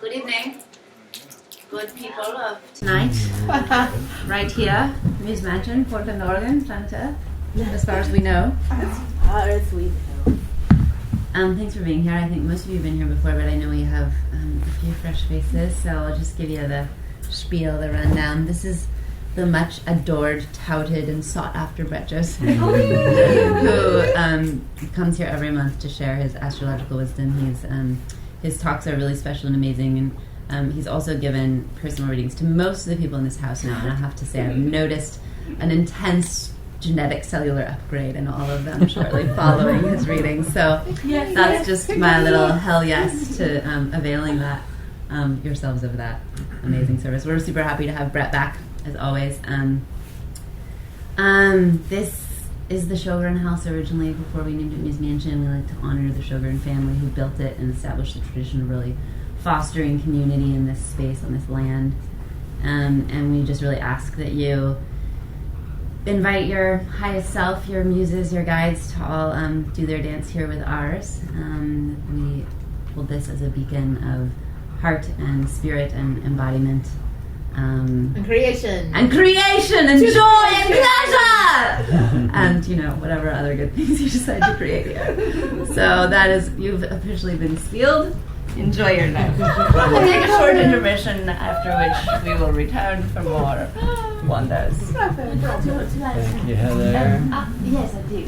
Good evening, good people of tonight. Right here, Muse Mansion, Portland, Oregon, planet Earth, as far as we know. As far as we know. Thanks for being here. I think most of you have been here before, but I know we have a few fresh faces, so I'll just give you the spiel, the rundown. This is the much adored, touted, and sought-after Brett Joseph, who comes here every month to share his astrological wisdom. His talks are really special and amazing, and he's also given personal readings to most of the people in this house now, and I have to say I've noticed an intense genetic cellular upgrade in all of them shortly following his readings. So that's just my little hell yes to availing that yourselves of that amazing service. We're super happy to have Brett back, as always. This is the Shogun house originally. Before we named it Muse Mansion, we like to honor the Shogun family who built it and established the tradition of really fostering community in this space, on this land. And we just really ask that you invite your highest self, your muses, your guides to all do their dance here with ours. We hold this as a beacon of heart and spirit and embodiment. And creation. And joy and pleasure! And, whatever other good things you decide to create here. So that is, you've officially been sealed. Enjoy your night. We'll take a short intermission, after which we will return for more wonders. Thank you, Heather. Yes, I do.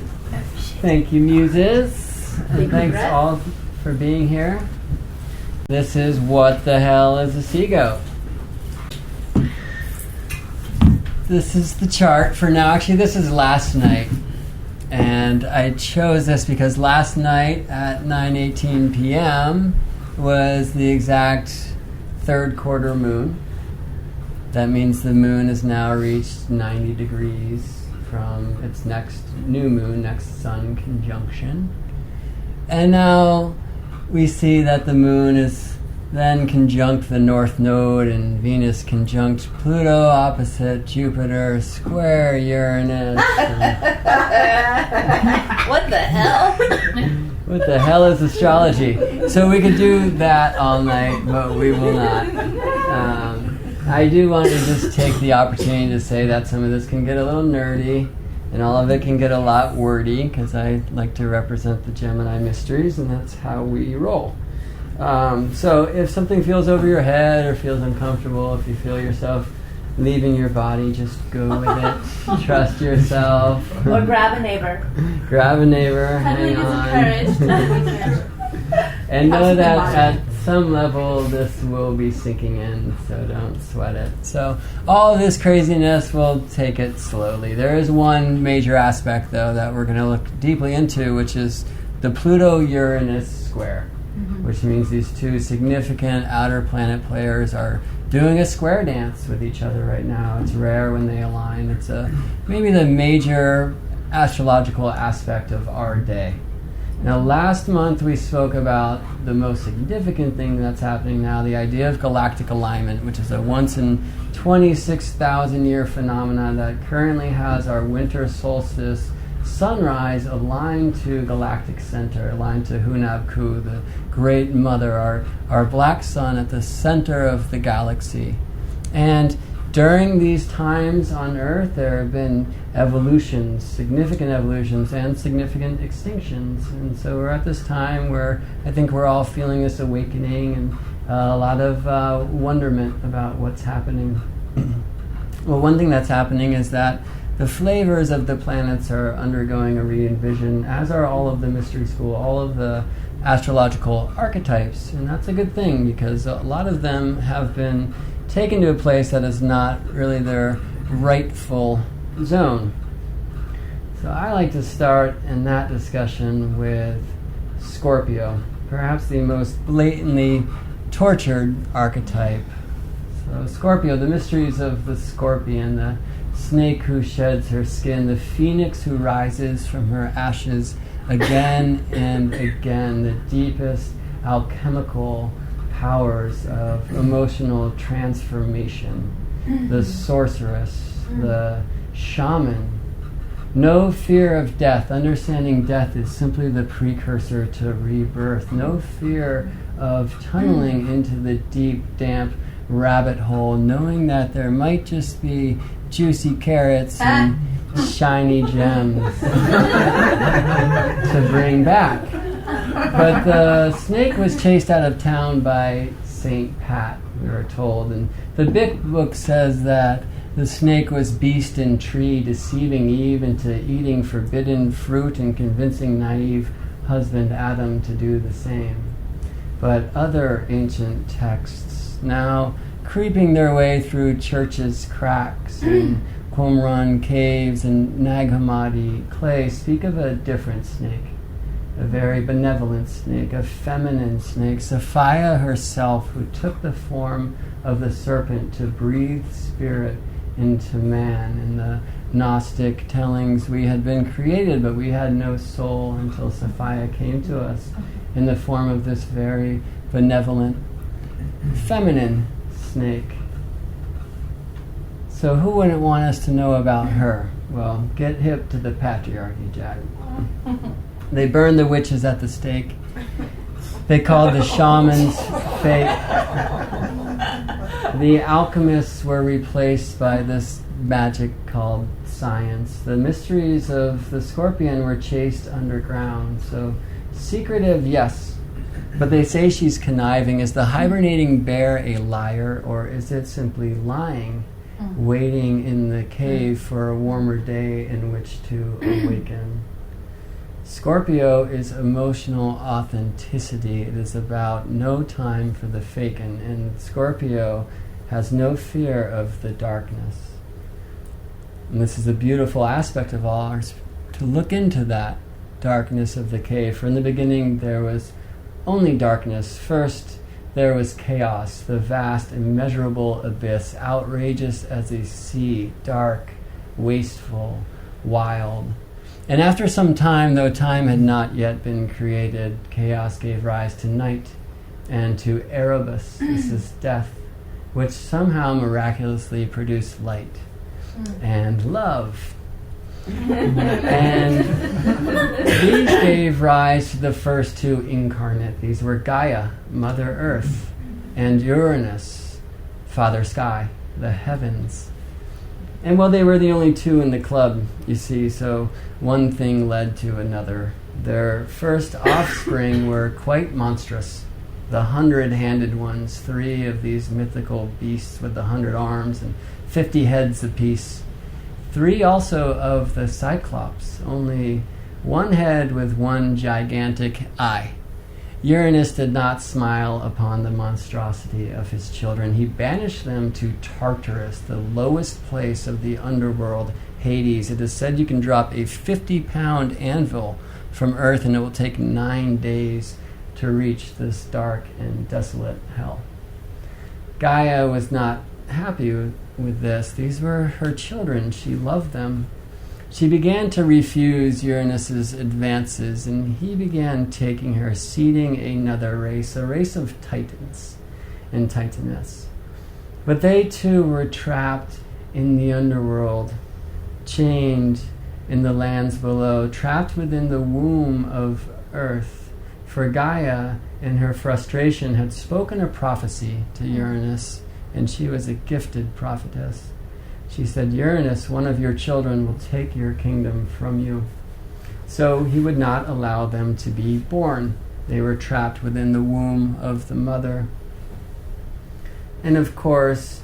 Thank you, muses. And thanks all for being here. This is What the Hell is a SeaGoat? This is the chart for now. Actually, this is last night. And I chose this because last night at 9:18 p.m. was the exact third quarter moon. That means the moon has now reached 90 degrees from its next new moon, next sun conjunction. And now we see that the moon is then conjunct the North Node, and Venus conjunct Pluto, opposite Jupiter, square Uranus. What the hell? What the hell is astrology? So we could do that all night, but we will not. I do want to just take the opportunity to say that some of this can get a little nerdy, and all of it can get a lot wordy, because I like to represent the Gemini mysteries, and that's how we roll. So if something feels over your head or feels uncomfortable, if you feel yourself leaving your body, just go with it. Trust yourself. Or grab a neighbor. Grab a neighbor. Cuddling is encouraged. And know that at some level this will be sinking in, so don't sweat it. So all of this craziness, we'll take it slowly. There is one major aspect, though, that we're going to look deeply into, which is the Pluto-Uranus square. Which means these two significant outer planet players are doing a square dance with each other right now. It's rare when they align. It's maybe the major astrological aspect of our day. Now, last month we spoke about the most significant thing that's happening now, the idea of galactic alignment, which is a once in 26,000 year phenomenon that currently has our winter solstice sunrise aligned to galactic center, aligned to Hunab-Ku, the great mother, our black sun at the center of the galaxy. And during these times on Earth, there have been evolutions, significant evolutions, and significant extinctions. And so we're at this time where I think we're all feeling this awakening and a lot of wonderment about what's happening. Well, one thing that's happening is that the flavors of the planets are undergoing a re-envision, as are all of the mystery school, all of the astrological archetypes. And that's a good thing, because a lot of them have been taken to a place that is not really their rightful zone. So I like to start in that discussion with Scorpio, perhaps the most blatantly tortured archetype. So Scorpio, the mysteries of the scorpion, the snake who sheds her skin, the phoenix who rises from her ashes again and again, the deepest alchemical powers of emotional transformation, the sorceress, the shaman. No fear of death. Understanding death is simply the precursor to rebirth. No fear of tunneling into the deep, damp rabbit hole, knowing that there might just be juicy carrots and shiny gems to bring back. But the snake was chased out of town by Saint Pat, we were told. And the big book says that the snake was beast in tree, deceiving Eve into eating forbidden fruit and convincing naive husband Adam to do the same. But other ancient texts, now creeping their way through churches' cracks and Qumran caves and Nag Hammadi clay, speak of a different snake, a very benevolent snake, a feminine snake, Sophia herself, who took the form of the serpent to breathe spirit into man. In the Gnostic tellings, we had been created, but we had no soul until Sophia came to us in the form of this very benevolent, feminine snake. So who wouldn't want us to know about her? Well, get hip to the patriarchy, Jack. They burned the witches at the stake. They called the shamans fake. The alchemists were replaced by this magic called science. The mysteries of the scorpion were chased underground. So secretive, yes. But they say she's conniving. Is the hibernating bear a liar, or is it simply lying, waiting in the cave for a warmer day in which to awaken? Scorpio is emotional authenticity. It is about no time for the fake, and Scorpio has no fear of the darkness. And this is a beautiful aspect of ours, to look into that darkness of the cave. For in the beginning there was only darkness. First there was chaos, the vast, immeasurable abyss, outrageous as a sea, dark, wasteful, wild. And after some time, though time had not yet been created, chaos gave rise to night and to Erebus, this is death, which somehow miraculously produced light and love. And these gave rise to the first two incarnate. These were Gaia, Mother Earth, and Uranus, Father Sky, the heavens. And well, they were the only two in the club, you see, so one thing led to another. Their first offspring were quite monstrous. The 100-handed ones, 3 of these mythical beasts with 100 arms and 50 heads apiece. 3 also of the Cyclops, only 1 head with 1 gigantic eye. Uranus did not smile upon the monstrosity of his children. He banished them to Tartarus, the lowest place of the underworld, Hades. It is said you can drop a 50-pound anvil from Earth and it will take 9 days to reach this dark and desolate hell. Gaia was not happy with this. These were her children. She loved them. She began to refuse Uranus's advances, and he began taking her, seeding another race, a race of titans and titaness. But they too were trapped in the underworld, chained in the lands below, trapped within the womb of Earth. For Gaia, in her frustration, had spoken a prophecy to Uranus, and she was a gifted prophetess. She said, Uranus, one of your children will take your kingdom from you. So he would not allow them to be born. They were trapped within the womb of the mother. And of course,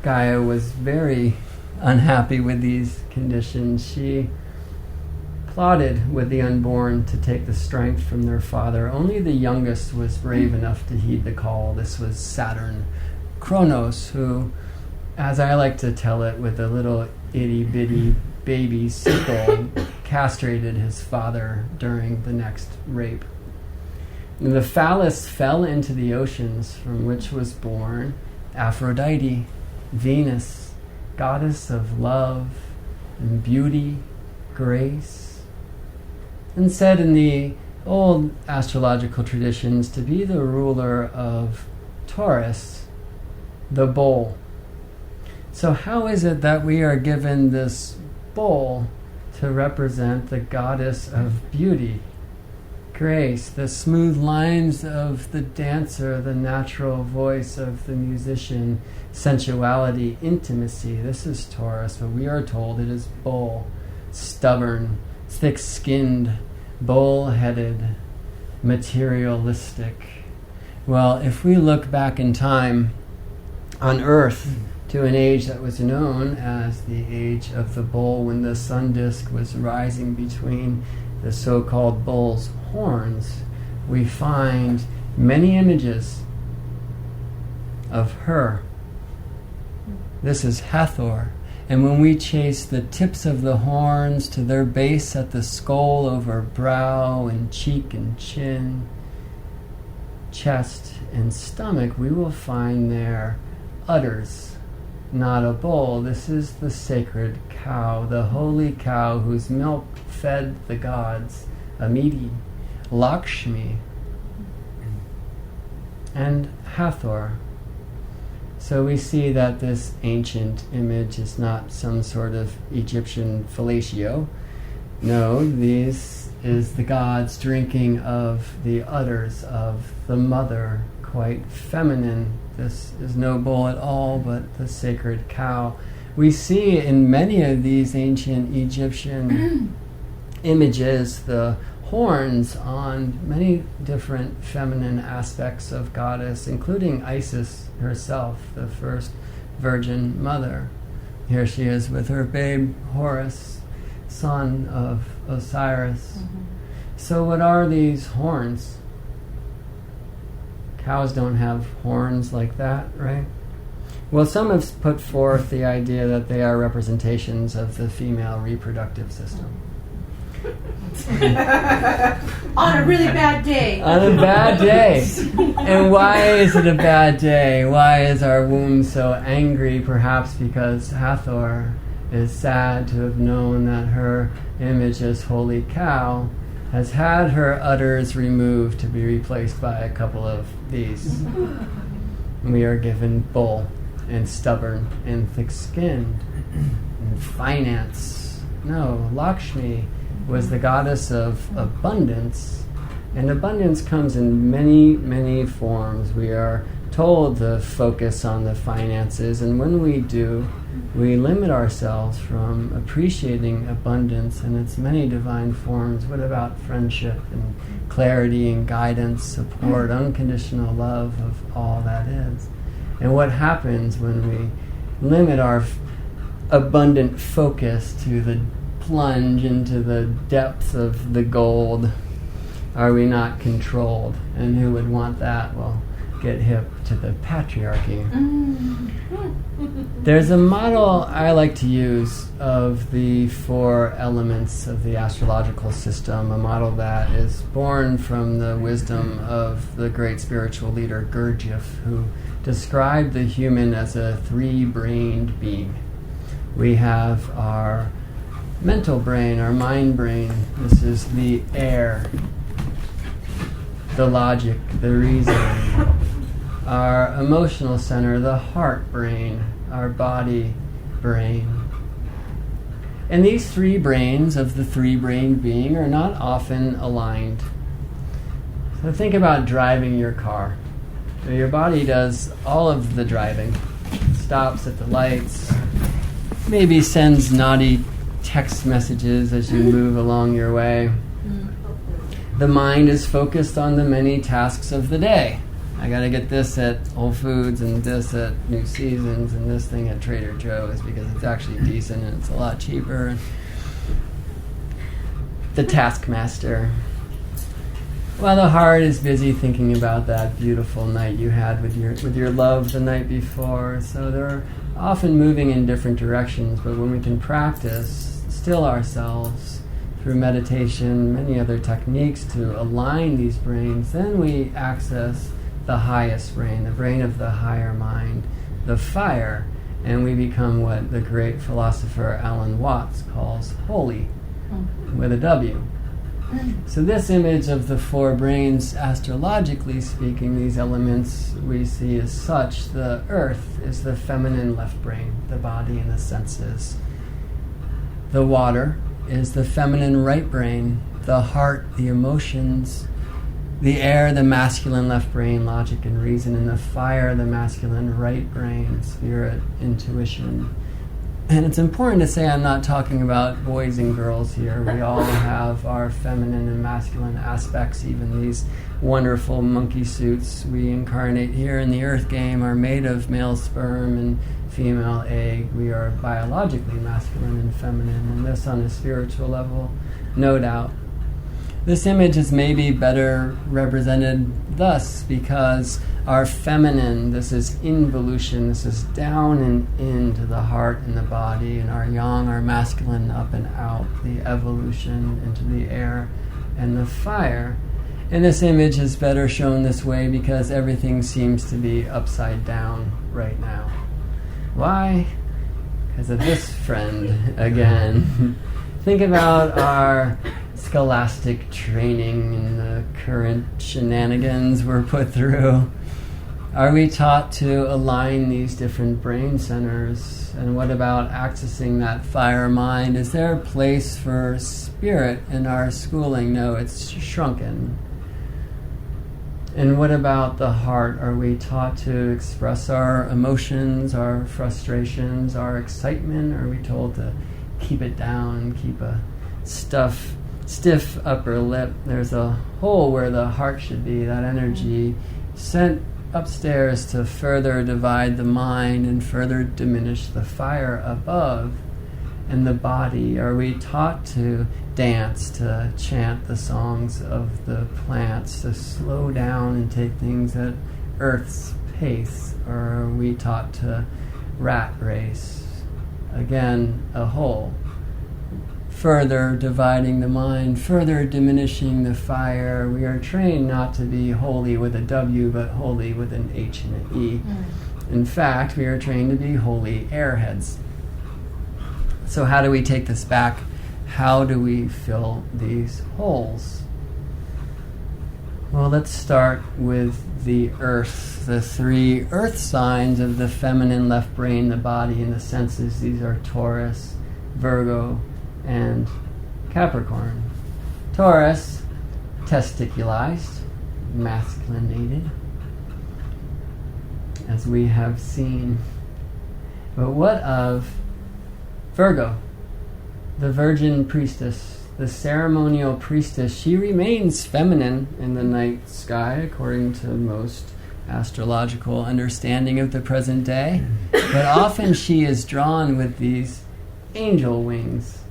Gaia was very unhappy with these conditions. She plotted with the unborn to take the strength from their father. Only the youngest was brave enough to heed the call. This was Saturn, Kronos, who, as I like to tell it with a little itty-bitty baby sickle, castrated his father during the next rape. And the phallus fell into the oceans, from which was born Aphrodite, Venus, goddess of love and beauty, grace, and said in the old astrological traditions to be the ruler of Taurus, the bull. So how is it that we are given this bull to represent the goddess of beauty, grace, the smooth lines of the dancer, the natural voice of the musician, sensuality, intimacy. This is Taurus, but we are told it is bull, stubborn, thick-skinned, bull-headed, materialistic. Well, if we look back in time on Earth to an age that was known as the age of the bull, when the sun disk was rising between the so-called bull's horns, we find many images of her. This is Hathor. And when we chase the tips of the horns to their base at the skull over brow and cheek and chin, chest and stomach, we will find their udders, not a bull. This is the sacred cow, the holy cow whose milk fed the gods, Amiti, Lakshmi, and Hathor. So we see that this ancient image is not some sort of Egyptian fellatio. No, this is the gods drinking of the udders of the mother, quite feminine. This is no bull at all, but the sacred cow. We see in many of these ancient Egyptian images the horns on many different feminine aspects of goddess, including Isis herself, the first virgin mother. Here she is with her babe Horus, son of Osiris. So what are these horns? Cows don't have horns like that, right? Well, some have put forth the idea that they are representations of the female reproductive system. On a really bad day. On a bad day. And why is it a bad day? Why is our womb so angry? Perhaps because Hathor is sad to have known that her image as holy cow has had her udders removed to be replaced by a couple of these. We are given bull and stubborn and thick-skinned and finance. No, Lakshmi was the goddess of abundance, and abundance comes in many, many forms. We are told to focus on the finances, and when we do, we limit ourselves from appreciating abundance in its many divine forms. What about friendship and clarity and guidance, support, unconditional love of all that is? And what happens when we limit our abundant focus to the plunge into the depths of the gold? Are we not controlled? And who would want that? Well, get hip to the patriarchy. There's a model I like to use of the 4 elements of the astrological system, a model that is born from the wisdom of the great spiritual leader Gurdjieff, who described the human as a 3-brained being. We have our mental brain, our mind brain. This is the air, the logic, the reasoning. Our emotional center, the heart brain, our body brain. And these 3 brains of the 3-brained being are not often aligned. So think about driving your car. So your body does all of the driving, stops at the lights, maybe sends naughty text messages as you move along your way. The mind is focused on the many tasks of the day. I gotta get this at Whole Foods and this at New Seasons and this thing at Trader Joe's because it's actually decent and it's a lot cheaper. The taskmaster. While the heart is busy thinking about that beautiful night you had with your love the night before. So they're often moving in different directions, but when we can practice, still ourselves through meditation, many other techniques to align these brains, then we access the highest brain, the brain of the higher mind, the fire, and we become what the great philosopher Alan Watts calls holy, with a W. So this image of the 4 brains, astrologically speaking, these elements we see as such. The earth is the feminine left brain, the body and the senses. The water is the feminine right brain, the heart, the emotions, The air, the masculine left brain, logic and reason. And the fire, the masculine right brain, spirit, intuition. And it's important to say I'm not talking about boys and girls here. We all have our feminine and masculine aspects. Even these wonderful monkey suits we incarnate here in the Earth game are made of male sperm and female egg. We are biologically masculine and feminine, and this on a spiritual level, no doubt. This image is maybe better represented thus because our feminine, this is involution, this is down and into the heart and the body, and our yang, our masculine, up and out, the evolution into the air and the fire. And this image is better shown this way because everything seems to be upside down right now. Why? Because of this friend again. Think about our scholastic training and the current shenanigans we're put through. Are we taught to align these different brain centers? And what about accessing that fire mind? Is there a place for spirit in our schooling? No, it's shrunken. And what about the heart? Are we taught to express our emotions, our frustrations, our excitement? Are we told to keep it down, keep a stiff upper lip? There's a hole where the heart should be, that energy sent upstairs to further divide the mind and further diminish the fire above. And the body, are we taught to dance, to chant the songs of the plants, to slow down and take things at Earth's pace? Or are we taught to rat race? Again, a hole. Further dividing the mind, further diminishing the fire. We are trained not to be holy with a W, but holy with an H and an E. In fact, we are trained to be holy airheads. So how do we take this back? How do we fill these holes? Well, let's start with the earth. The three earth signs of the feminine left brain, the body, and the senses. These are Taurus, Virgo, and Capricorn. Taurus, testiculized, masculinated, as we have seen. But what of Virgo, the virgin priestess, the ceremonial priestess? She remains feminine in the night sky, according to most astrological understanding of the present day. But often she is drawn with these angel wings.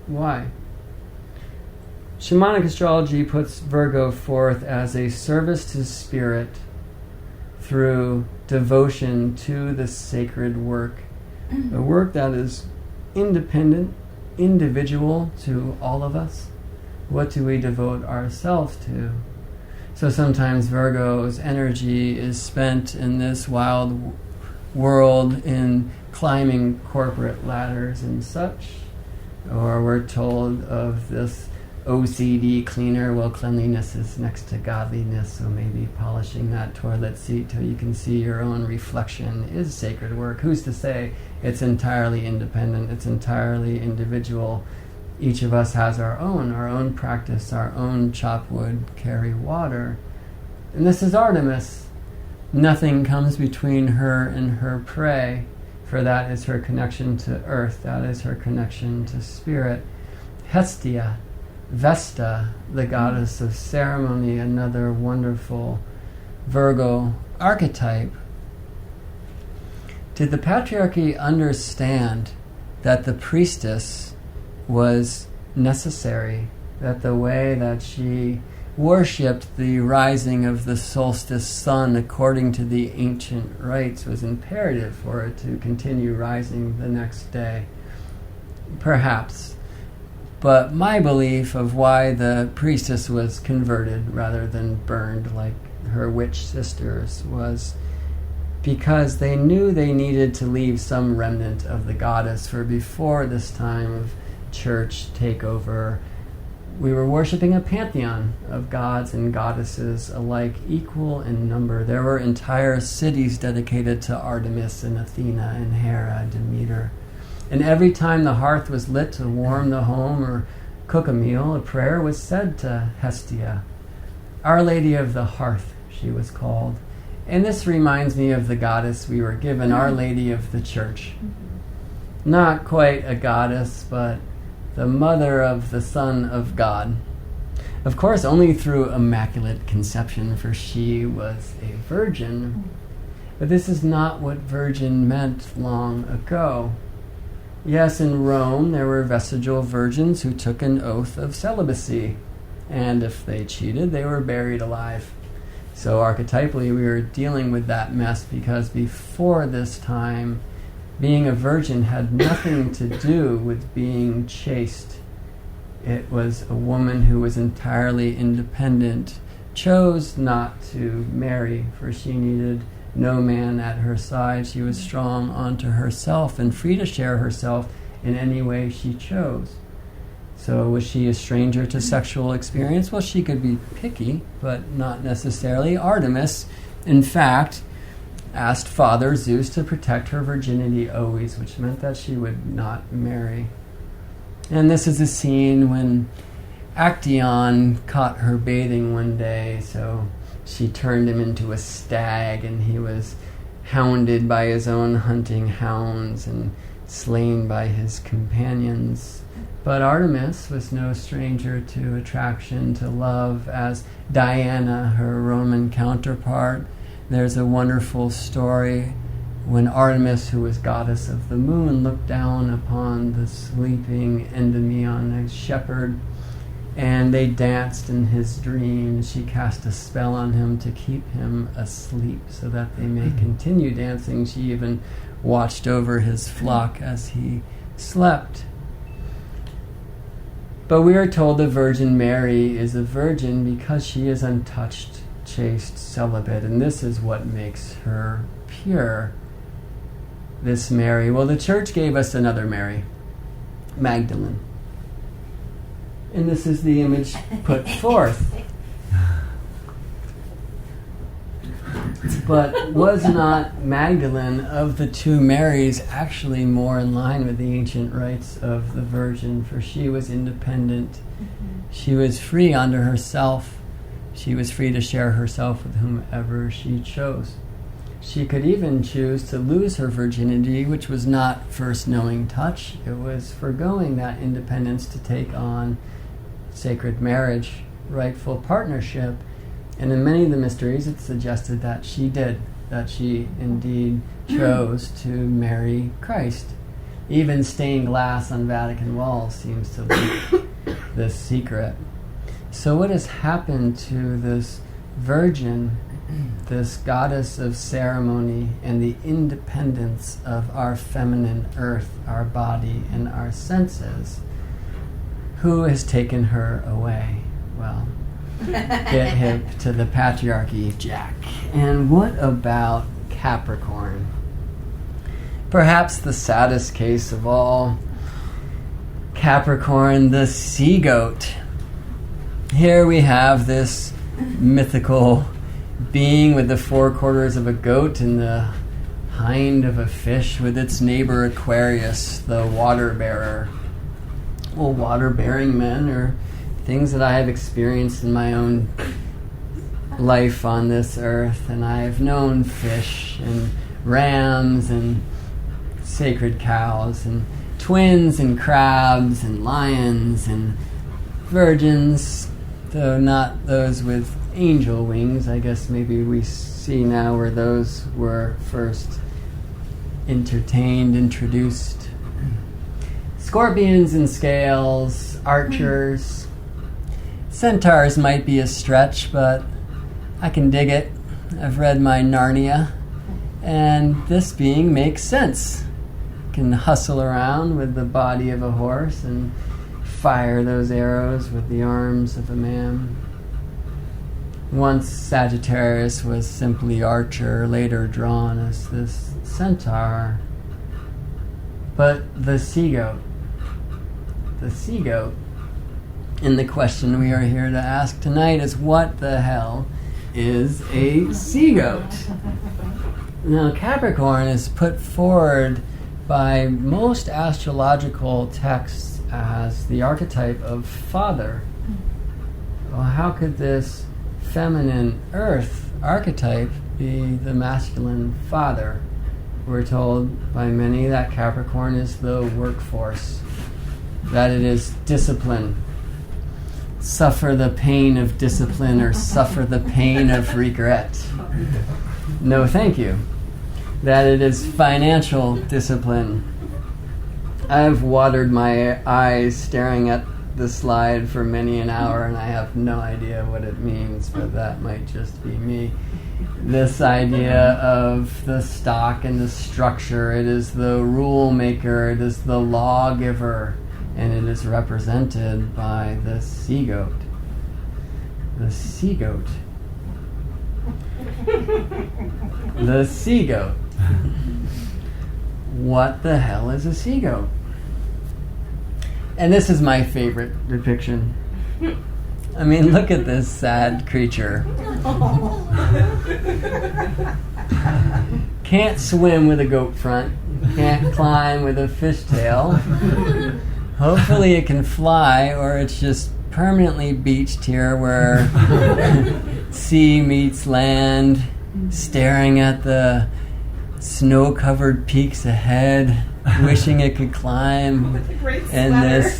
Why? Shamanic astrology puts Virgo forth as a service to spirit through devotion to the sacred work. A work that is independent, individual to all of us. What do we devote ourselves to? So sometimes Virgo's energy is spent in this wild world in climbing corporate ladders and such. Or we're told of this OCD cleaner. Well, cleanliness is next to godliness, so maybe polishing that toilet seat till you can see your own reflection is sacred work. Who's to say it's entirely independent, it's entirely individual? Each of us has our own practice, our own chop wood, carry water. And this is Artemis. Nothing comes between her and her prey, for that is her connection to earth, that is her connection to spirit. Hestia, Vesta, the goddess of ceremony, another wonderful Virgo archetype. Did the patriarchy understand that the priestess was necessary, that the way that she worshipped the rising of the solstice sun according to the ancient rites was imperative for it to continue rising the next day? Perhaps. But my belief of why the priestess was converted rather than burned like her witch sisters was because they knew they needed to leave some remnant of the goddess, for before this time of church takeover, we were worshipping a pantheon of gods and goddesses alike, equal in number. There were entire cities dedicated to Artemis and Athena and Hera, Demeter. And every time the hearth was lit to warm the home or cook a meal, a prayer was said to Hestia. Our Lady of the Hearth, she was called. And this reminds me of the goddess we were given, Our Lady of the Church. Not quite a goddess, but the mother of the Son of God. Of course, only through immaculate conception, for she was a virgin. But this is not what virgin meant long ago. Yes, in Rome there were vestigial virgins who took an oath of celibacy, and if they cheated, they were buried alive. So archetypally, we were dealing with that mess because before this time, being a virgin had nothing to do with being chaste. It was a woman who was entirely independent, chose not to marry, for she needed no man at her side. She was strong unto herself and free to share herself in any way she chose. So was she a stranger to sexual experience? Well, she could be picky, but not necessarily. Artemis, in fact, asked Father Zeus to protect her virginity always, which meant that she would not marry. And this is a scene when Actaeon caught her bathing one day, so she turned him into a stag, and he was hounded by his own hunting hounds and slain by his companions. But Artemis was no stranger to attraction, to love, as Diana, her Roman counterpart. There's a wonderful story when Artemis, who was goddess of the moon, looked down upon the sleeping Endymion, a shepherd, and they danced in his dreams. She cast a spell on him to keep him asleep so that they may continue dancing. She even watched over his flock as he slept. But we are told the Virgin Mary is a virgin because she is untouched, chaste, celibate, and this is what makes her pure. This Mary, well, the church gave us another Mary, Magdalene. And this is the image put forth. But was not Magdalene of the two Marys actually more in line with the ancient rites of the Virgin? For she was independent. She was free unto herself. She was free to share herself with whomever she chose. She could even choose to lose her virginity, which was not first knowing touch. It was foregoing that independence to take on sacred marriage, rightful partnership. And in many of the mysteries, it's suggested that she did, that she indeed chose to marry Christ. Even stained glass on Vatican walls seems to leak this secret. So what has happened to this virgin, this goddess of ceremony and the independence of our feminine earth, our body, and our senses? Who has taken her away? Well, get hip to the patriarchy, Jack. And what about Capricorn? Perhaps the saddest case of all. Capricorn, the SeaGoat. Here we have this mythical being with the four quarters of a goat and the hind of a fish, with its neighbor Aquarius, the water bearer. Well, water-bearing men are things that I have experienced in my own life on this earth, and I have known fish and rams and sacred cows and twins and crabs and lions and virgins, though not those with angel wings. I guess maybe we see now where those were first introduced. Scorpions and scales, archers. Centaurs might be a stretch, but I can dig it. I've read my Narnia, and this being makes sense. Can hustle around with the body of a horse and fire those arrows with the arms of a man. Once Sagittarius was simply archer, later drawn as this centaur. But the SeaGoat. The SeaGoat. And the question we are here to ask tonight is, what the hell is a SeaGoat? Now, Capricorn is put forward by most astrological texts as the archetype of father. Well, how could this feminine earth archetype be the masculine father. We're told by many that Capricorn is the workforce, that it is discipline. Suffer the pain of discipline or suffer the pain of regret. No, thank you. That it is financial discipline. I've watered my eyes staring at the slide for many an hour, and I have no idea what it means, but that might just be me. This idea of the stock and the structure, it is the rule maker, it is the lawgiver, and it is represented by the SeaGoat. The SeaGoat. The SeaGoat. What the hell is a SeaGoat? And this is my favorite depiction. I mean, look at this sad creature. Can't swim with a goat front. Can't climb with a fishtail. Hopefully it can fly, or it's just permanently beached here where sea meets land, staring at the snow-covered peaks ahead, wishing it could climb in this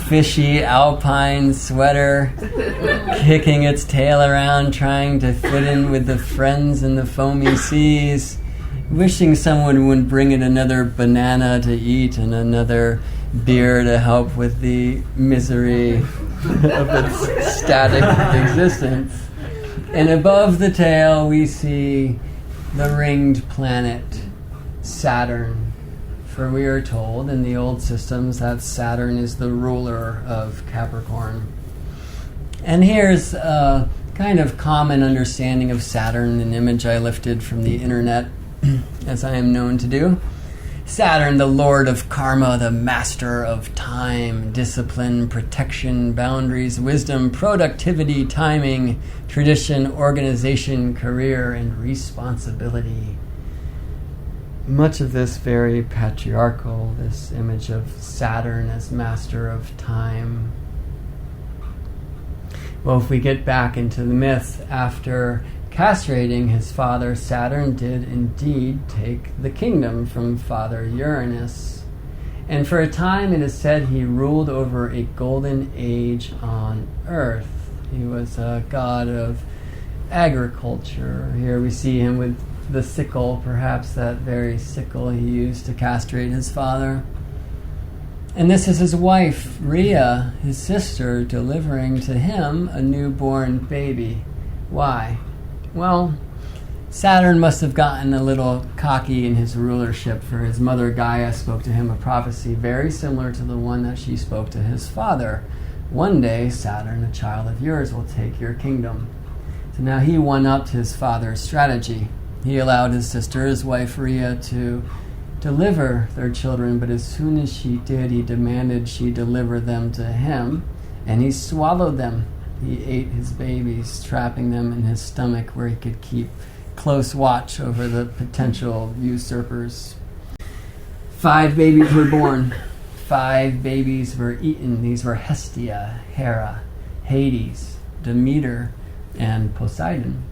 fishy alpine sweater, kicking its tail around, trying to fit in with the friends in the foamy seas, wishing someone would bring it another banana to eat and another beer to help with the misery of its static existence. And above the tail we see the ringed planet Saturn, for we are told in the old systems that Saturn is the ruler of Capricorn. And here's a kind of common understanding of Saturn, an image I lifted from the internet, as I am known to do. Saturn, the lord of karma, the master of time, discipline, protection, boundaries, wisdom, productivity, timing, tradition, organization, career, and responsibility. Much of this very patriarchal, this image of Saturn as master of time. Well, if we get back into the myth, after castrating his father, Saturn did indeed take the kingdom from Father Uranus. And for a time it is said he ruled over a golden age on Earth. He was a god of agriculture. Here we see him with the sickle, perhaps that very sickle he used to castrate his father. And this is his wife, Rhea, his sister, delivering to him a newborn baby. Why? Well, Saturn must have gotten a little cocky in his rulership, for his mother Gaia spoke to him a prophecy very similar to the one that she spoke to his father. One day, Saturn, a child of yours, will take your kingdom. So now he one-upped his father's strategy. He allowed his sister, his wife Rhea, to deliver their children, but as soon as she did, he demanded she deliver them to him, and he swallowed them. He ate his babies, trapping them in his stomach where he could keep close watch over the potential usurpers. 5 babies were born. 5 babies were eaten. These were Hestia, Hera, Hades, Demeter, and Poseidon.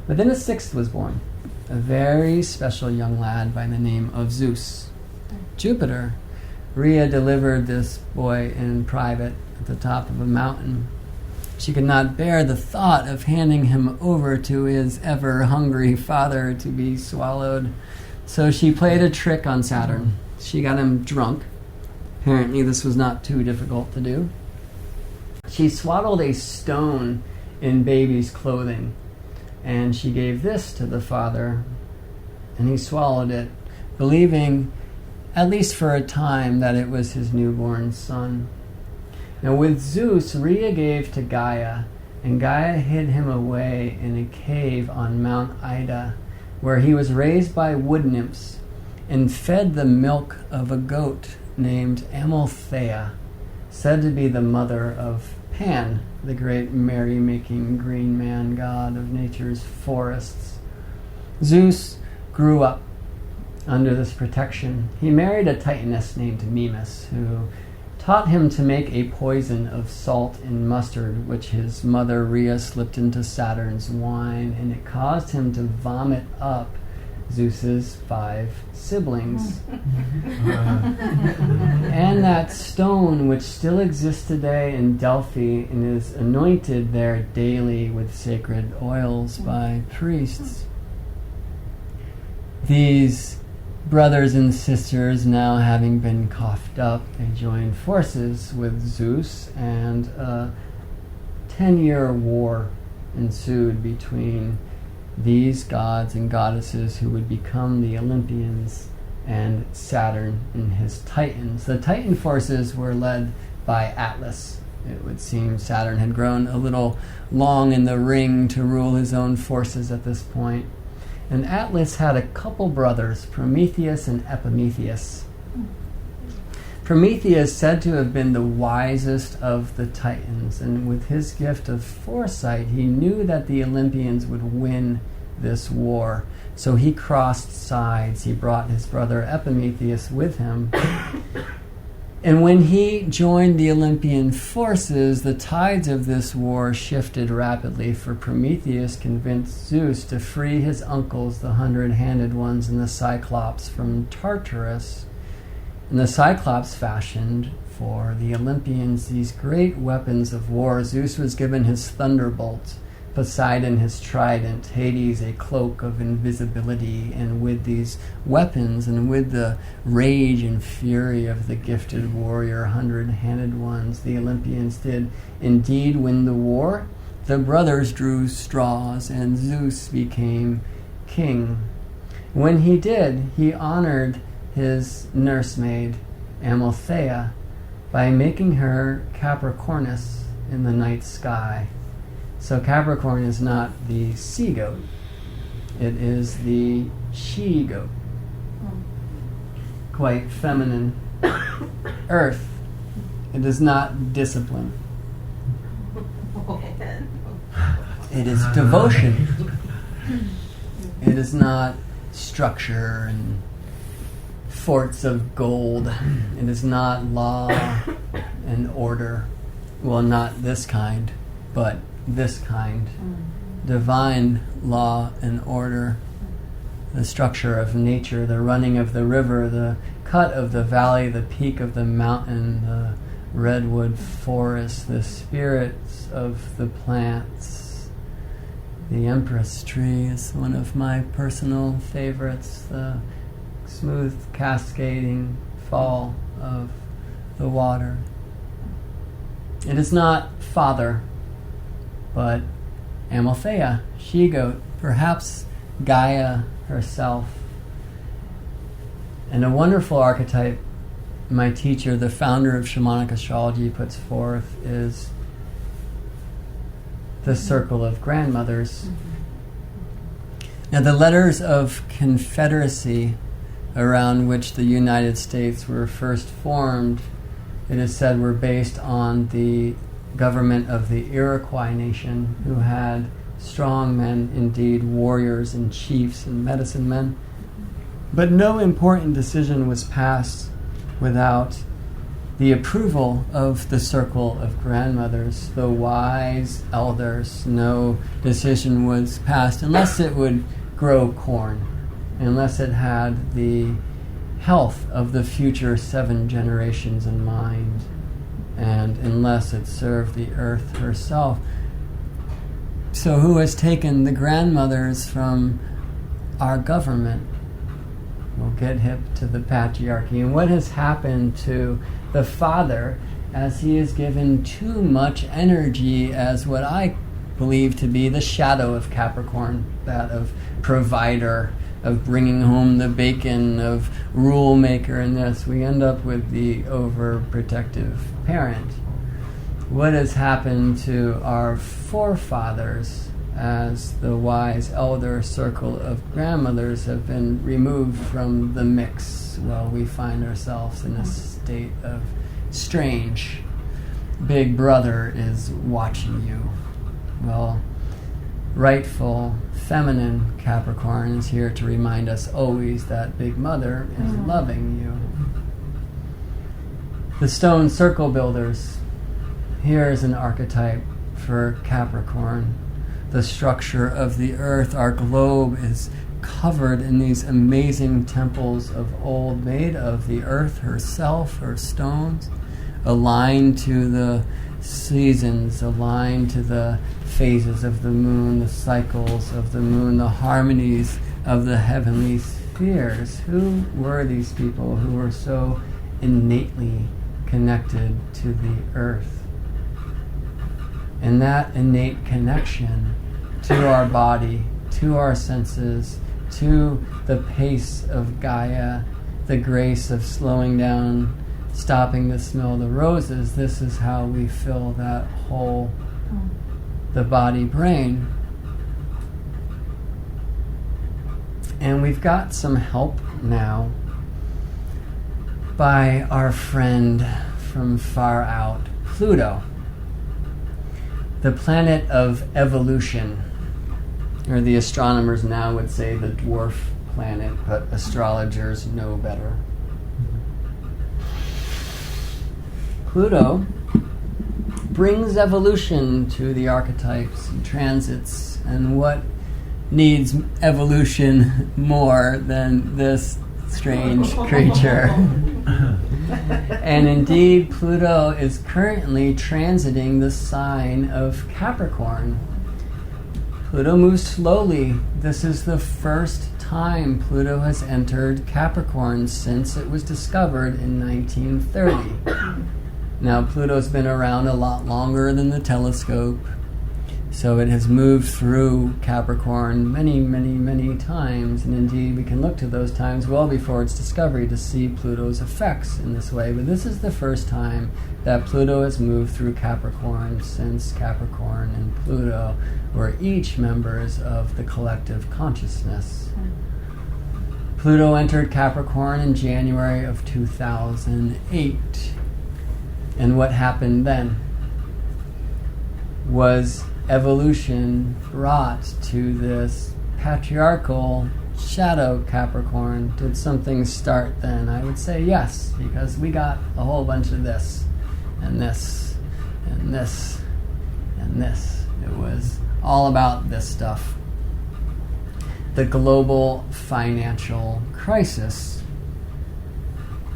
But then a 6th was born, a very special young lad by the name of Zeus. Jupiter. Rhea delivered this boy in private at the top of a mountain. She could not bear the thought of handing him over to his ever-hungry father to be swallowed. So she played a trick on Saturn. She got him drunk. Apparently this was not too difficult to do. She swaddled a stone in baby's clothing, and she gave this to the father, and he swallowed it, believing, at least for a time, that it was his newborn son. Now with Zeus, Rhea gave to Gaia, and Gaia hid him away in a cave on Mount Ida, where he was raised by wood nymphs and fed the milk of a goat named Amalthea, said to be the mother of Pan, the great merry-making green man god of nature's forests. Zeus grew up under this protection. He married a titaness named Mimas, who taught him to make a poison of salt and mustard, which his mother Rhea slipped into Saturn's wine, and it caused him to vomit up Zeus's 5 siblings. And that stone, which still exists today in Delphi and is anointed there daily with sacred oils by priests. These brothers and sisters, now having been coughed up, they joined forces with Zeus, and a 10-year war ensued between these gods and goddesses who would become the Olympians and Saturn and his Titans. The Titan forces were led by Atlas. It would seem Saturn had grown a little long in the ring to rule his own forces at this point. And Atlas had a couple brothers, Prometheus and Epimetheus. Prometheus said to have been the wisest of the Titans, and with his gift of foresight, he knew that the Olympians would win this war. So he crossed sides. He brought his brother Epimetheus with him. And when he joined the Olympian forces, the tides of this war shifted rapidly, for Prometheus convinced Zeus to free his uncles, the 100-handed ones, and the Cyclops from Tartarus. And the Cyclops fashioned for the Olympians these great weapons of war. Zeus was given his thunderbolt, Poseidon his trident, Hades a cloak of invisibility, and with these weapons and with the rage and fury of the gifted warrior 100-handed ones, the Olympians did indeed win the war. The brothers drew straws, and Zeus became king. When he did, he honored his nursemaid, Amalthea, by making her Capricornus in the night sky. So Capricorn is not the SeaGoat, it is the she-goat. Quite feminine. Earth, it is not discipline. It is devotion. It is not structure and forts of gold. It is not law and order. Well, not this kind, but this kind. Divine law and order. The structure of nature, the running of the river, the cut of the valley, the peak of the mountain, the redwood forest, the spirits of the plants. The empress tree is one of my personal favorites. The smooth cascading fall of the water. It is not father, but Amalthea, she-goat, perhaps Gaia herself. And a wonderful archetype my teacher, the founder of shamanic astrology, puts forth is the circle of grandmothers. Now, the letters of confederacy around which the United States were first formed, it is said, were based on the government of the Iroquois nation, who had strong men, indeed warriors and chiefs and medicine men. But no important decision was passed without the approval of the circle of grandmothers, the wise elders. No decision was passed unless it would grow corn, unless it had the health of the future 7 generations in mind, and unless it served the earth herself. So who has taken the grandmothers from our government? We'll get hip to the patriarchy. And what has happened to the father as he is given too much energy as what I believe to be the shadow of Capricorn, that of provider, of bringing home the bacon, of rule maker in this. We end up with the overprotective parent. What has happened to our forefathers as the wise elder circle of grandmothers have been removed from the mix while we find ourselves in a state of strange? Big brother is watching you. Well, rightful feminine Capricorn is here to remind us always that Big Mother is loving you. The stone circle builders. Here is an archetype for Capricorn. The structure of the earth, our globe, is covered in these amazing temples of old, made of the earth herself, her stones, aligned to the seasons, aligned to the phases of the moon, the cycles of the moon, the harmonies of the heavenly spheres. Who were these people who were so innately connected to the earth? And that innate connection to our body, to our senses, to the pace of Gaia, the grace of slowing down, stopping to smell the roses, this is how we fill that hole, the body-brain. And we've got some help now by our friend from far out, Pluto, the planet of evolution, or the astronomers now would say the dwarf planet, but astrologers know better. Pluto brings evolution to the archetypes and transits, and what needs evolution more than this strange creature? And indeed, Pluto is currently transiting the sign of Capricorn. Pluto moves slowly. This is the first time Pluto has entered Capricorn since it was discovered in 1930. Now, Pluto's been around a lot longer than the telescope, so it has moved through Capricorn many, many, many times, and indeed we can look to those times well before its discovery to see Pluto's effects in this way. But this is the first time that Pluto has moved through Capricorn since Capricorn and Pluto were each members of the collective consciousness. Pluto entered Capricorn in January of 2008. And what happened then was evolution brought to this patriarchal shadow Capricorn. Did something start then? I would say yes, because we got a whole bunch of this, and this, and this, and this. It was all about this stuff. The global financial crisis.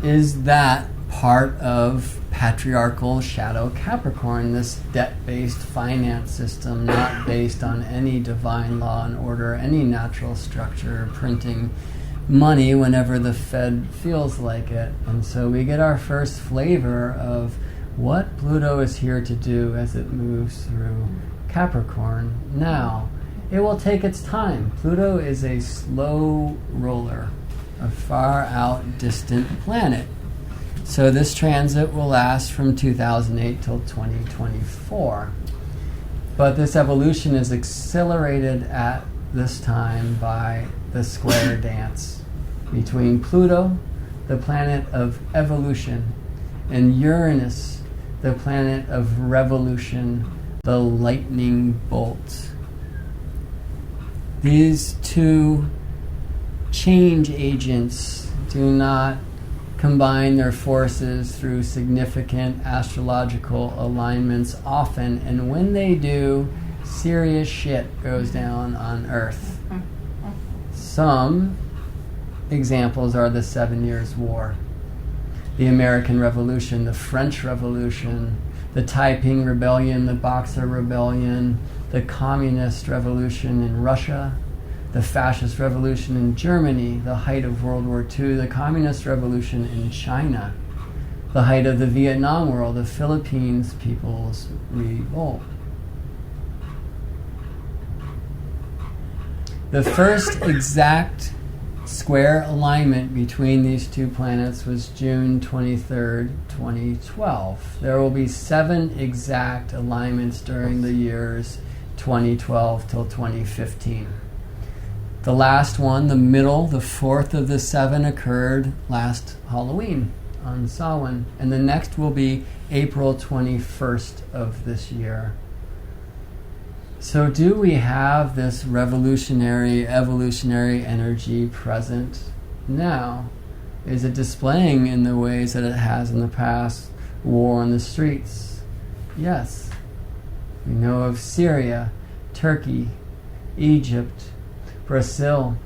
Is that part of patriarchal shadow Capricorn, this debt-based finance system, not based on any divine law and order, any natural structure, printing money whenever the Fed feels like it? And so we get our first flavor of what Pluto is here to do as it moves through Capricorn. Now, it will take its time. Pluto is a slow roller, a far out distant planet. So this transit will last from 2008 till 2024. But this evolution is accelerated at this time by the square dance between Pluto, the planet of evolution, and Uranus, the planet of revolution, the lightning bolt. These two change agents do not combine their forces through significant astrological alignments often, and when they do, serious shit goes down on Earth. Some examples are the 7 Years' War, the American Revolution, the French Revolution, the Taiping Rebellion, the Boxer Rebellion, the Communist Revolution in Russia, the Fascist Revolution in Germany, the height of World War II, the Communist Revolution in China, the height of the Vietnam War, the Philippines People's Revolt. The first exact square alignment between these two planets was June 23rd, 2012. There will be 7 exact alignments during the years 2012 till 2015. The last one, the middle, the 4th of the 7, occurred last Halloween on Samhain, and the next will be April 21st of this year. So do we have this revolutionary, evolutionary energy present now? Is it displaying in the ways that it has in the past? war on the streets? Yes. We know of Syria, Turkey, Egypt, Brazil.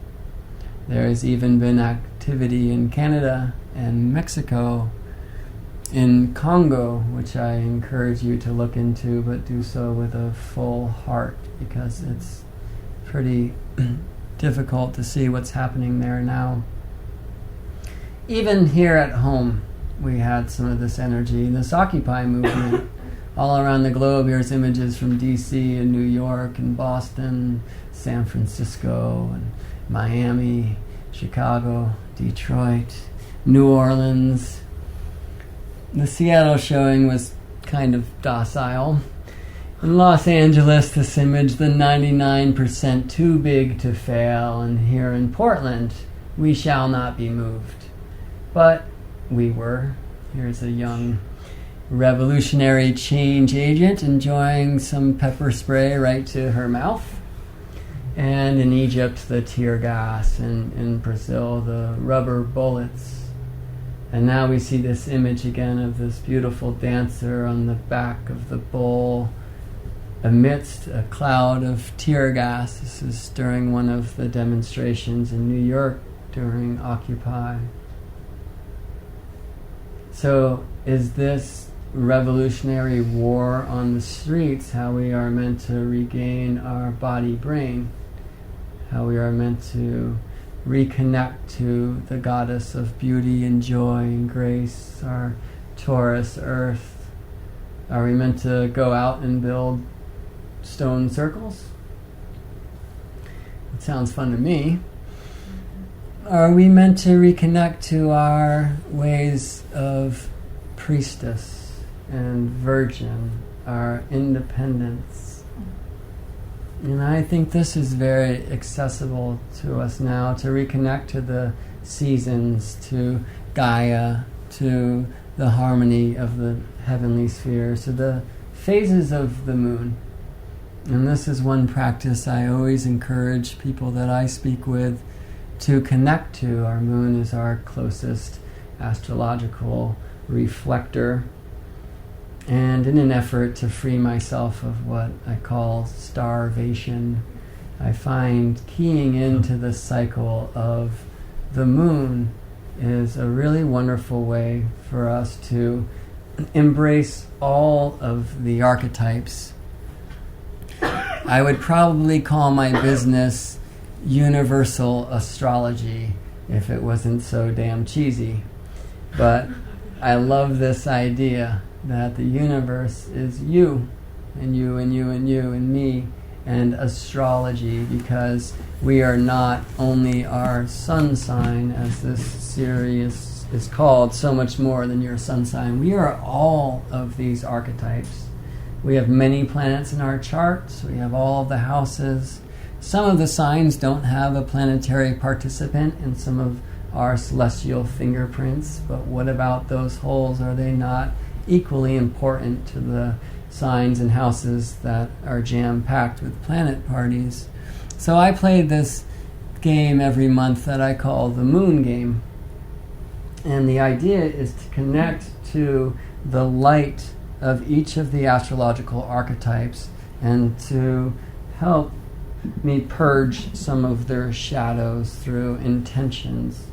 There has even been activity in Canada and Mexico, in Congo, which I encourage you to look into, but do so with a full heart, because it's pretty difficult to see what's happening there now. Even here at home, we had some of this energy. This Occupy movement, all around the globe, here's images from DC and New York and Boston, San Francisco and Miami, Chicago, Detroit, New Orleans. The Seattle showing was kind of docile. In Los Angeles, this image, the 99% too big to fail. And here in Portland, we shall not be moved. But we were. Here's a young revolutionary change agent enjoying some pepper spray right to her mouth. And in Egypt, the tear gas. And in Brazil, the rubber bullets. And now we see this image again of this beautiful dancer on the back of the bull amidst a cloud of tear gas. This is during one of the demonstrations in New York during Occupy. So is this revolutionary war on the streets how we are meant to regain our body-brain? How we are meant to reconnect to the goddess of beauty and joy and grace, our Taurus earth? Are we meant to go out and build stone circles? It sounds fun to me. Are we meant to reconnect to our ways of priestess and virgin, our independence? And I think this is very accessible to us now, to reconnect to the seasons, to Gaia, to the harmony of the heavenly spheres, to the phases of the moon. And this is one practice I always encourage people that I speak with to connect to. Our moon is our closest astrological reflector. And in an effort to free myself of what I call starvation, I find keying into the cycle of the moon is a really wonderful way for us to embrace all of the archetypes. I would probably call my business universal astrology if it wasn't so damn cheesy. But I love this idea that the universe is you, and you, and you, and you, and me, and astrology, because we are not only our sun sign, as this series is called, so much more than your sun sign. We are all of these archetypes. We have many planets in our charts. We have all of the houses. Some of the signs don't have a planetary participant in some of our celestial fingerprints, but what about those holes? Are they not equally important to the signs and houses that are jam-packed with planet parties? So I play this game every month that I call the Moon Game. And the idea is to connect to the light of each of the astrological archetypes and to help me purge some of their shadows through intentions.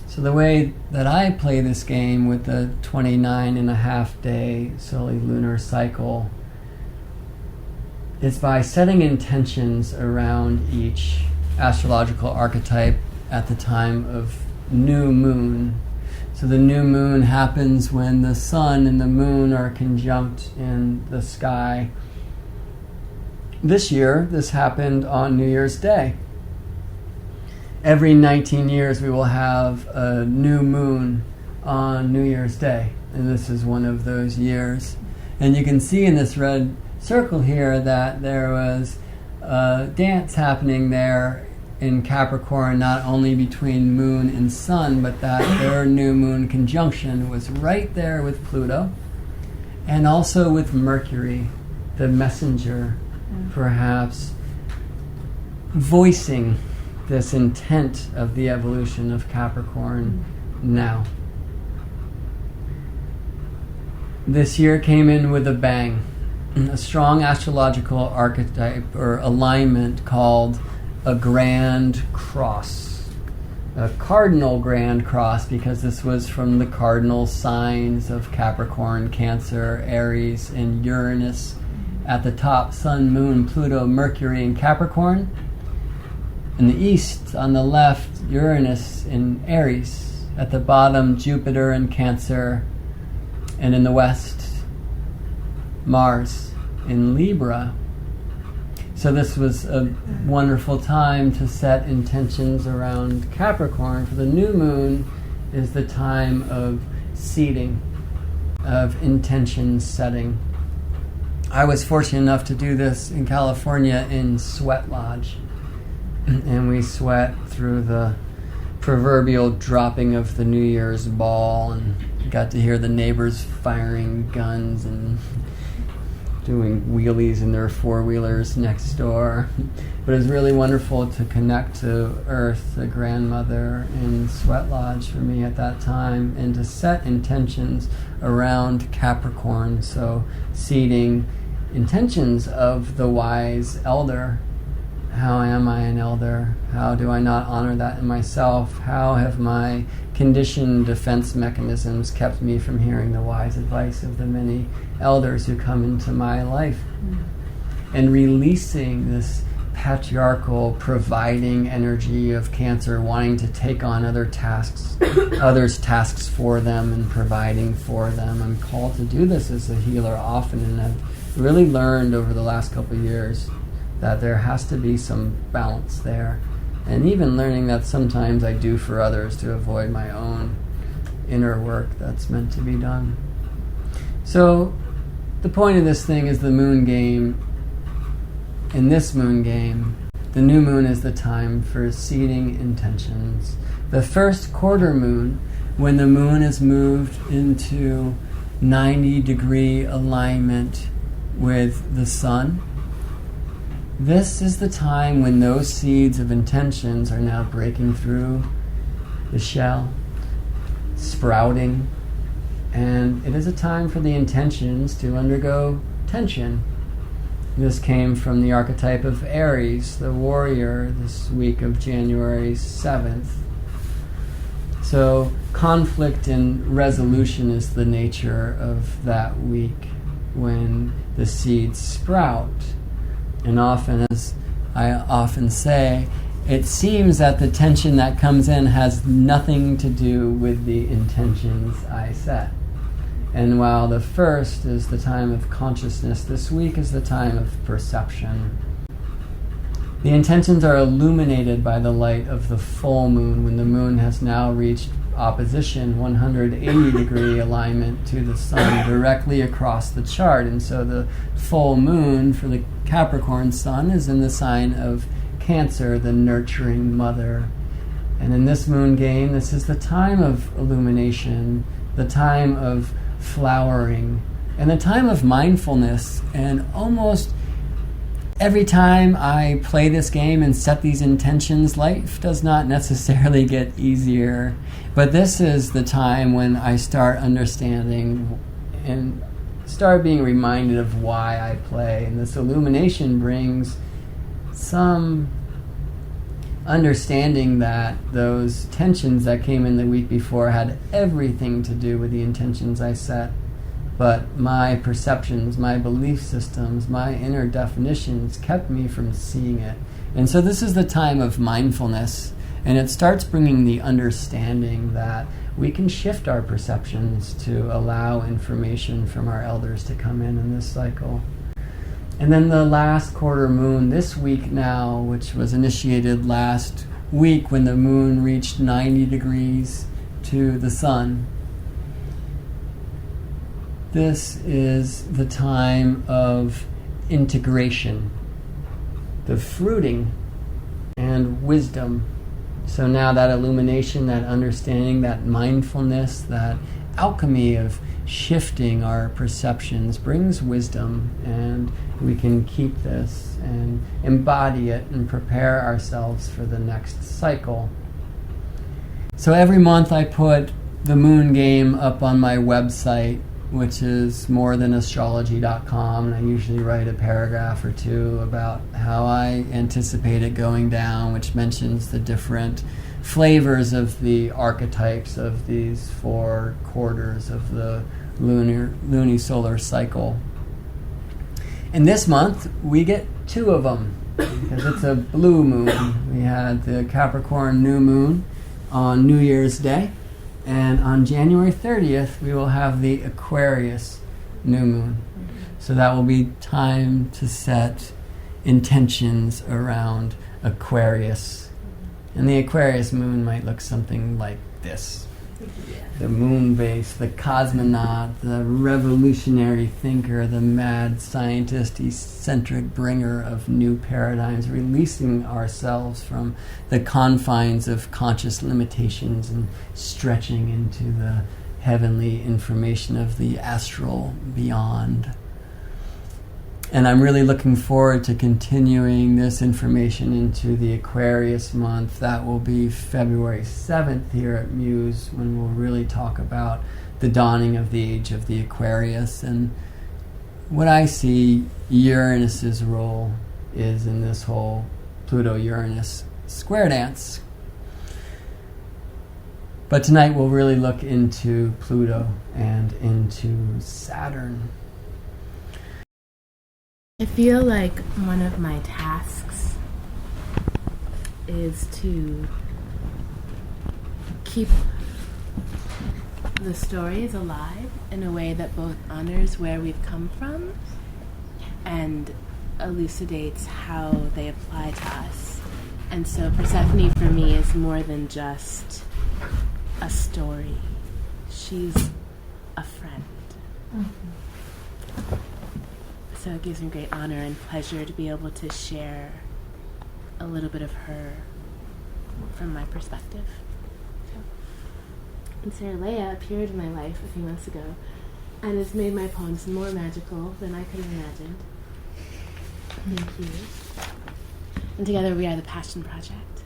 So the way that I play this game with the 29.5-day solely lunar cycle is by setting intentions around each astrological archetype at the time of new moon. So the new moon happens when the sun and the moon are conjunct in the sky. This year, this happened on New Year's Day. Every 19 years we will have a new moon on New Year's Day, and this is one of those years. And you can see in this red circle here that there was a dance happening there in Capricorn, not only between moon and sun, but that their new moon conjunction was right there with Pluto, and also with Mercury, the messenger, perhaps voicing this intent of the evolution of Capricorn now. This year came in with a bang. A strong astrological archetype or alignment called a grand cross. A cardinal grand cross, because this was from the cardinal signs of Capricorn, Cancer, Aries, and Uranus. At the top, Sun, Moon, Pluto, Mercury, and Capricorn. In the east, on the left, Uranus in Aries. At the bottom, Jupiter in Cancer. And in the west, Mars in Libra. So this was a wonderful time to set intentions around Capricorn. For the new moon is the time of seeding, of intention setting. I was fortunate enough to do this in California in Sweat Lodge. And we sweat through the proverbial dropping of the New Year's ball and got to hear the neighbors firing guns and doing wheelies in their four-wheelers next door. But it was really wonderful to connect to Earth, the grandmother in Sweat Lodge for me at that time, and to set intentions around Capricorn. So seeding intentions of the wise elder. How am I an elder? How do I not honor that in myself? How have my conditioned defense mechanisms kept me from hearing the wise advice of the many elders who come into my life? And releasing this patriarchal, providing energy of Cancer, wanting to take on other tasks, others' tasks for them and providing for them. I'm called to do this as a healer often, and I've really learned over the last couple of years that there has to be some balance there. And even learning that sometimes I do for others to avoid my own inner work that's meant to be done. So the point of this thing is the moon game. In this moon game, the new moon is the time for seeding intentions. The first quarter moon, when the moon is moved into 90-degree alignment with the sun, this is the time when those seeds of intentions are now breaking through the shell, sprouting, and it is a time for the intentions to undergo tension. This came from the archetype of Aries, the warrior, this week of January 7th. So conflict and resolution is the nature of that week when the seeds sprout. And often, as I often say, it seems that the tension that comes in has nothing to do with the intentions I set. And while the first is the time of consciousness, this week is the time of perception. The intentions are illuminated by the light of the full moon, when the moon has now reached opposition, 180-degree alignment to the sun directly across the chart. And so the full moon for the Capricorn sun is in the sign of Cancer, the nurturing mother. And in this moon game, this is the time of illumination, the time of flowering, and the time of mindfulness. And almost every time I play this game and set these intentions, life does not necessarily get easier. But this is the time when I start understanding and start being reminded of why I play. And this illumination brings some understanding that those tensions that came in the week before had everything to do with the intentions I set. But my perceptions, my belief systems, my inner definitions kept me from seeing it. And so this is the time of mindfulness. And it starts bringing the understanding that we can shift our perceptions to allow information from our elders to come in this cycle. And then the last quarter moon this week now, which was initiated last week when the moon reached 90 degrees to the sun. This is the time of integration, the fruiting, and wisdom. So now that illumination, that understanding, that mindfulness, that alchemy of shifting our perceptions brings wisdom, and we can keep this and embody it and prepare ourselves for the next cycle. So every month I put the moon game up on my website which is more than astrology.com, and I usually write a paragraph or two about how I anticipate it going down, which mentions the different flavors of the archetypes of these 4 quarters of the lunisolar cycle. And this month we get 2 of them because it's a blue moon. We had the Capricorn new moon on New Year's Day, and on January 30th we will have the Aquarius new moon. So that will be time to set intentions around Aquarius. And the Aquarius moon might look something like this. The moon base, the cosmonaut, the revolutionary thinker, the mad scientist, eccentric bringer of new paradigms, releasing ourselves from the confines of conscious limitations and stretching into the heavenly information of the astral beyond. And I'm really looking forward to continuing this information into the Aquarius month. That will be February 7th here at Muse, when we'll really talk about the dawning of the age of the Aquarius and what I see Uranus's role is in this whole Pluto-Uranus square dance. But tonight we'll really look into Pluto and into Saturn. I feel like one of my tasks is to keep the stories alive in a way that both honors where we've come from and elucidates how they apply to us. And so Persephone for me is more than just a story. She's a friend. Mm-hmm. So it gives me great honor and pleasure to be able to share a little bit of her from my perspective. And Sarah Leah appeared in my life a few months ago and has made my poems more magical than I could have imagined. Thank you. And together we are the Passion Project.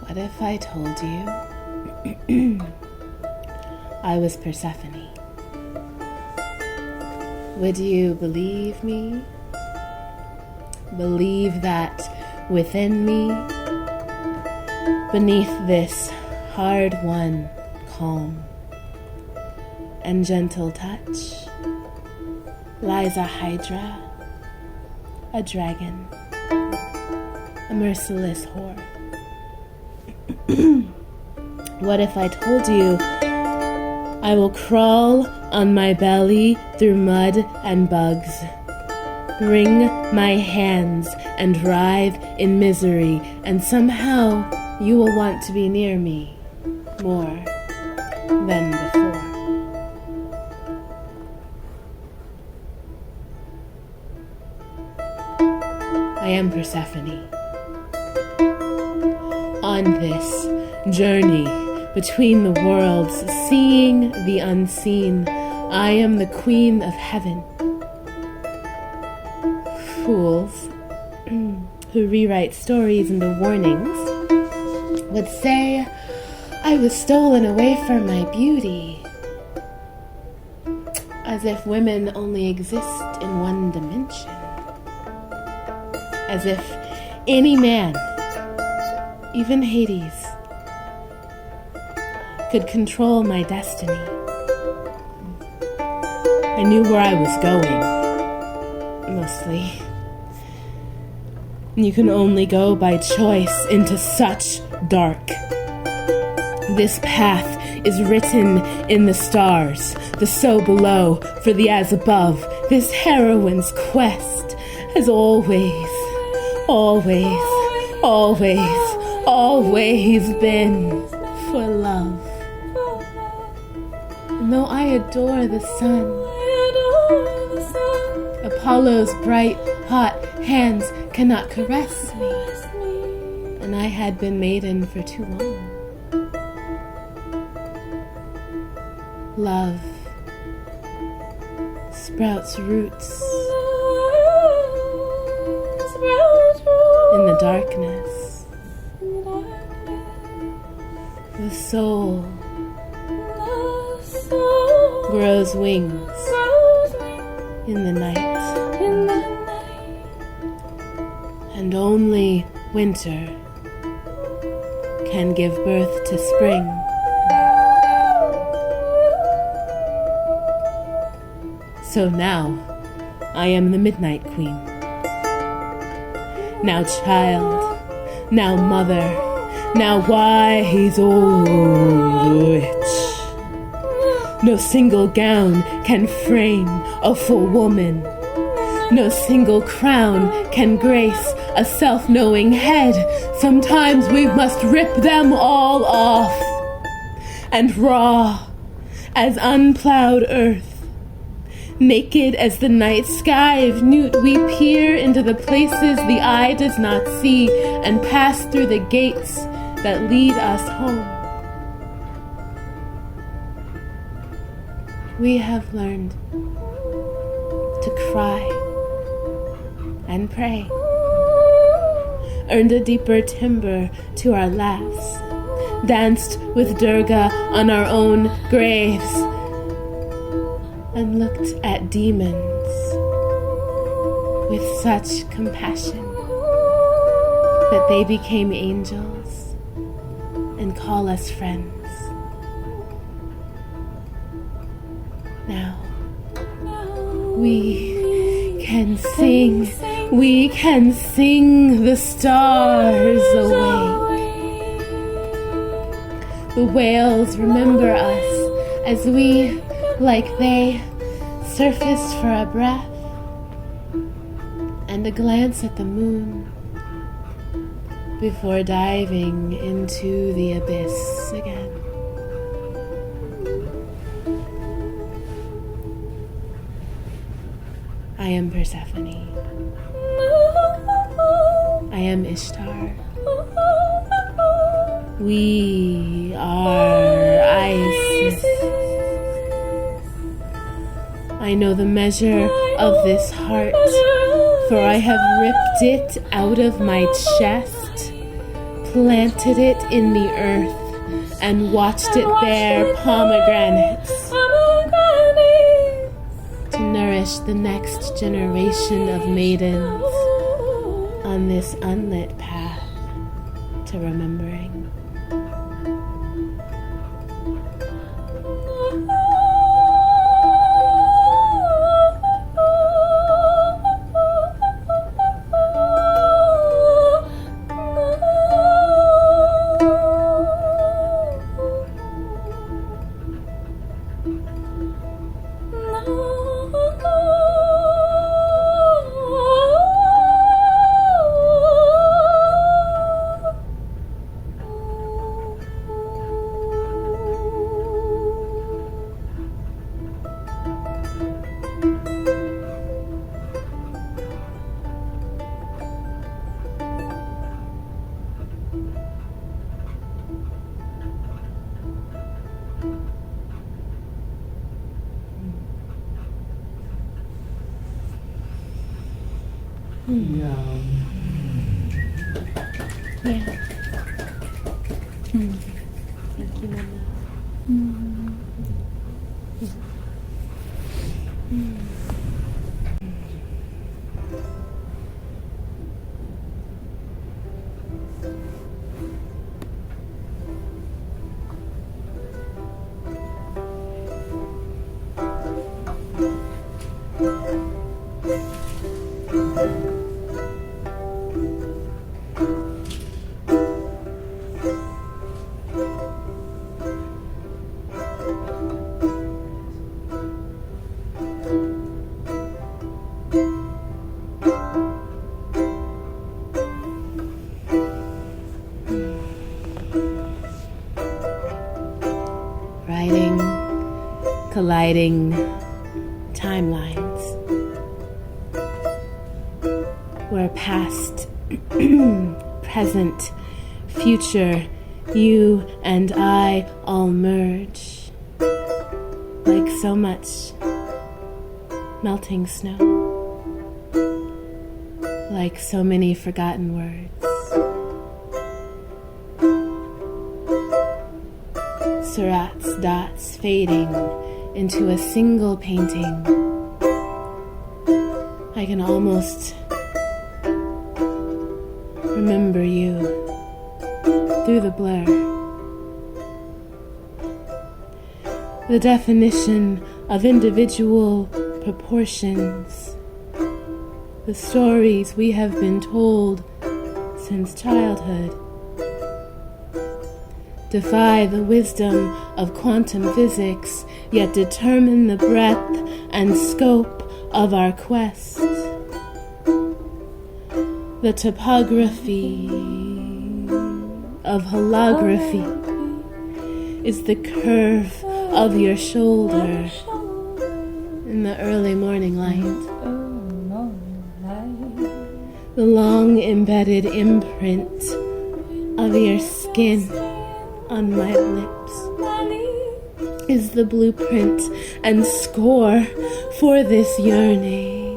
What if I told you I was Persephone? Would you believe me? Believe that within me, beneath this hard-won calm and gentle touch, lies a hydra, a dragon, a merciless whore. What if I told you I will crawl on my belly through mud and bugs, wring my hands and writhe in misery, and somehow you will want to be near me more than before? I am Persephone. On this journey between the worlds, seeing the unseen, I am the queen of heaven. Fools who rewrite stories into warnings would say I was stolen away from my beauty. As if women only exist in one dimension. As if any man, even Hades, could control my destiny. I knew where I was going, mostly. You can only go by choice into such dark. This path is written in the stars, the so below for the as above. This heroine's quest has always, always, always, always been for love. And though I adore the sun, Apollo's bright, hot hands cannot caress me, and I had been maiden for too long. Love sprouts roots in the darkness. The soul grows wings in the night. And only winter can give birth to spring. So now, I am the Midnight Queen. Now child, now mother, now wise old witch. No single gown can frame a full woman. No single crown can grace a self-knowing head. Sometimes we must rip them all off. And raw as unplowed earth, naked as the night sky of Newt, we peer into the places the eye does not see and pass through the gates that lead us home. We have learned to cry and pray, earned a deeper timbre to our laughs, danced with Durga on our own graves, and looked at demons with such compassion that they became angels and call us friends. Now we can sing, we can sing the stars awake. The whales remember us as we, like they, surfaced for a breath and a glance at the moon before diving into the abyss again. I am Persephone. I am Ishtar. We are Isis. I know the measure of this heart, for I have ripped it out of my chest, planted it in the earth, and watched it bear pomegranates to nourish the next generation of maidens on this unlit path to remembering. Yeah. Thank you, Mama. writing, colliding timelines where past, present, future, you and I all merge like so much melting snow, like so many forgotten words. Surats, dots fading into a single painting. I can almost remember you through the blur. The definition of individual proportions. The stories we have been told since childhood defy the wisdom of quantum physics, yet determine the breadth and scope of our quest. The topography of holography is the curve of your shoulder in the early morning light. The long embedded imprint of your skin on my lips is the blueprint and score for this yearning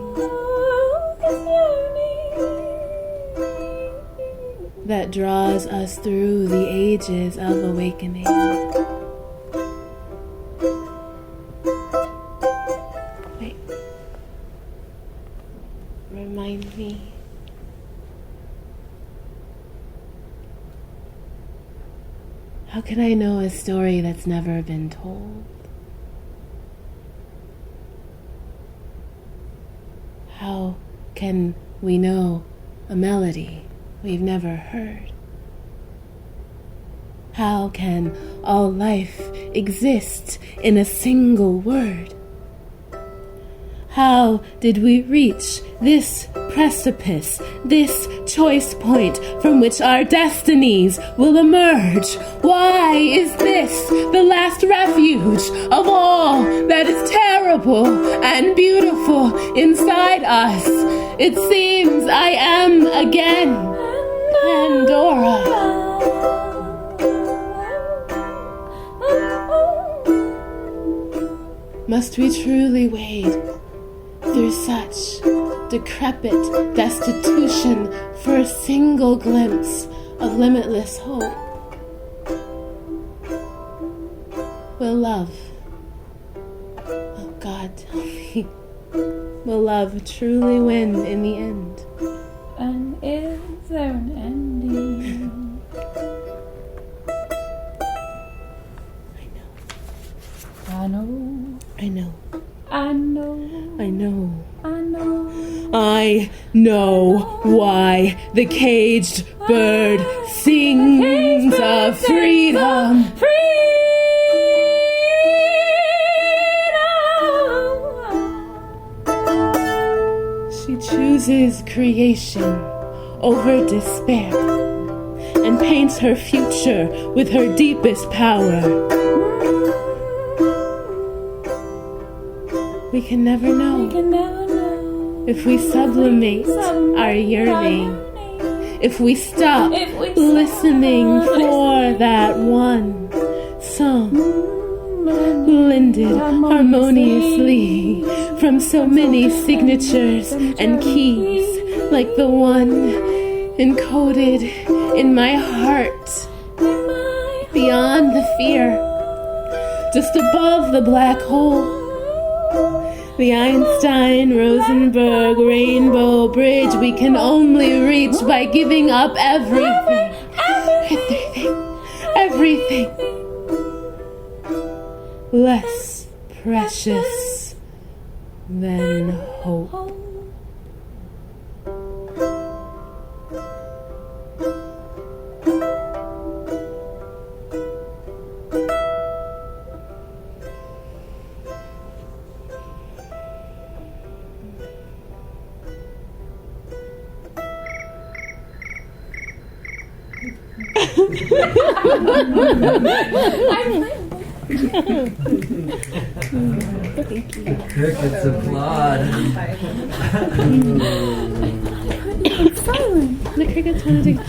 that draws us through the ages of awakening. Wait. Remind me. How can I know a story that's never been told? How can we know a melody we've never heard? How can all life exist in a single word? How did we reach this precipice, this choice point from which our destinies will emerge? Why is this the last refuge of all that is terrible and beautiful inside us? It seems I am again Pandora. Must we truly wade through such decrepit destitution for a single glimpse of limitless hope? Will love, oh God, tell me, will love truly win in the end? And is there an ending? I know. I know. I know. I know. I know. I know why the caged bird sings of freedom. She chooses creation over despair and paints her future with her deepest power. We can never know if we sublimate our yearning, if we stop listening for that one song blended harmoniously from so many signatures and keys, like the one encoded in my heart, beyond the fear, just above the black hole. The Einstein-Rosenberg rainbow bridge we can only reach by giving up everything. Everything. Less precious than hope. Crickets applaud. It's silent. The crickets wanted to just,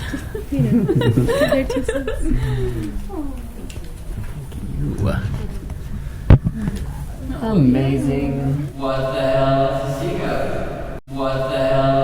give their 2 cents. Amazing. What the hell is a SeaGoat? What the hell